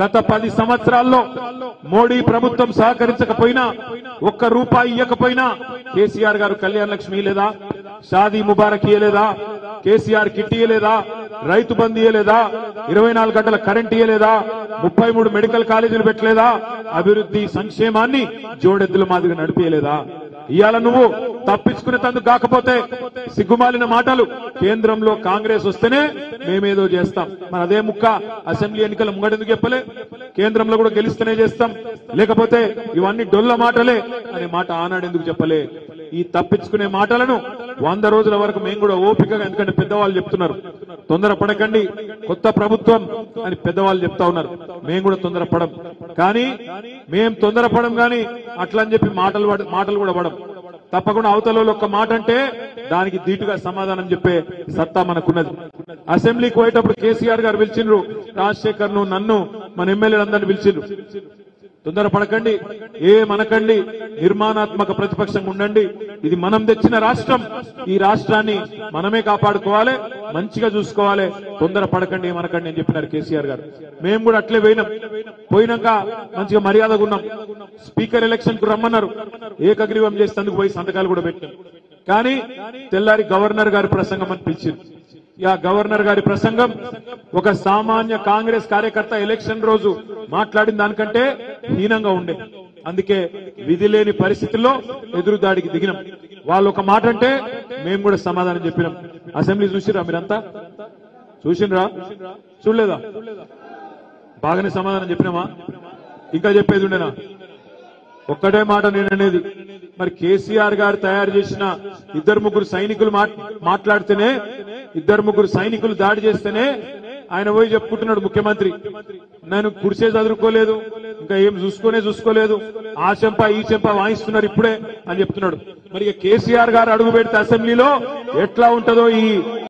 గత 10 సంవత్సరాల్లో మోడీ ప్రభుత్వం సహకరించకపోయినా ఒక్క రూపాయి ఇవ్వకపోయినా కేసీఆర్ గారు కళ్యాణ లక్ష్మి లేదా, షాదీ ముబారక్ ఇయ్యలేదా, కేసీఆర్ కిట్ ఇయ్యలేదా, రైతు బంధు ఇయ్యలేదా, 24 గంటల కరెంట్ ఇయ్యలేదా, 33 మెడికల్ కాలేజీలు పెట్టలేదా, అభివృద్ధి సంక్షేమాన్ని జోడెద్దుల మాదిరిగా నడిపియలేదా? ఇవాళ నువ్వు తప్పించుకునేందుకు కాకపోతే సిగ్గుమాలిన మాటలు, కేంద్రంలో కాంగ్రెస్ వస్తేనే మేమేదో చేస్తాం, మన అదే ముక్క అసెంబ్లీ ఎన్నికల ముంగడెందుకు చెప్పలే, కేంద్రంలో కూడా గెలిస్తేనే చేస్తాం, లేకపోతే ఇవన్నీ డొల్ల మాటలే అనే మాట ఆనాడెందుకు చెప్పలే? ఈ తప్పించుకునే మాటలను 100 రోజుల వరకు మేము కూడా ఓపికగా, ఎందుకంటే పెద్దవాళ్ళు చెప్తున్నారు తొందరపడకండి కొత్త ప్రభుత్వం అని పెద్దవాళ్ళు చెప్తా ఉన్నారు, మేము కూడా తొందరపడం. కానీ మేం తొందరపడం గాని అట్లా అని చెప్పి మాటలు కూడా పడం. తప్పకుండా అవతల ఒక్క మాట అంటే దానికి ధీటుగా సమాధానం చెప్పే సత్తా మనకున్నది. అసెంబ్లీకి పోయేటప్పుడు కేసీఆర్ గారు పిలిచిండ్రు, రాజశేఖర్ ను, నన్ను, మన ఎమ్మెల్యేలందరినీ పిలిచిండ్రు. తొందరపడకండి, మనకండి, నిర్మాణాత్మక ప్రతిపక్షంగా ఉండండి. ఇది మనం తెచ్చిన రాష్ట్రం, ఈ రాష్ట్రాన్ని మనమే కాపాడుకోవాలి, మంచిగా చూసుకోవాలి, తొందరపడకండి, మనకండి అని చెప్పినారు కేసీఆర్ గారు. మేము కూడా అట్లే పోయినాక మంచిగా మర్యాదగా ఉన్నాం. స్పీకర్ ఎలక్షన్ కు రమ్మన్నారు, ఏకగ్రీవం చేసేందుకు పోయి సంతకాలు కూడా పెట్టాం. కానీ తెల్లారి గవర్నర్ గారి ప్రసంగం అని పిలిచింది. ఆ గవర్నర్ గారి ప్రసంగం ఒక సామాన్య కాంగ్రెస్ కార్యకర్త ఎలక్షన్ రోజు మాట్లాడిన దానికంటే హీనంగా ఉండే. అందుకే విధి లేని పరిస్థితుల్లో ఎదురుదాడికి దిగినాం. వాళ్ళు ఒక మాట అంటే మేము కూడా సమాధానం చెప్పినాం. అసెంబ్లీ చూసిరా మీరంతా? చూసినరా? చూడలేదా? బాగానే సమాధానం చెప్పినామా? ఇంకా చెప్పేది ఉండేనా? ఒక్కటే మాట నేననేది, మరి కేసీఆర్ గారు తయారు చేసిన 2-3 సైనికులు మాట్లాడితేనే, 2-3 సైనికులు దాడి చేస్తేనే ఆయన పోయి చెప్పుకుంటున్నాడు ముఖ్యమంత్రి, నేను కుడిసే చదువుకోలేదు, ఇంకా ఏం చూసుకోలేదు, ఆ చెంప ఈ చెంప వాయిస్తున్నారు ఇప్పుడే అని చెప్తున్నాడు. మరి కేసీఆర్ గారు అడుగు పెడితే అసెంబ్లీలో ఎట్లా ఉంటుందో ఈ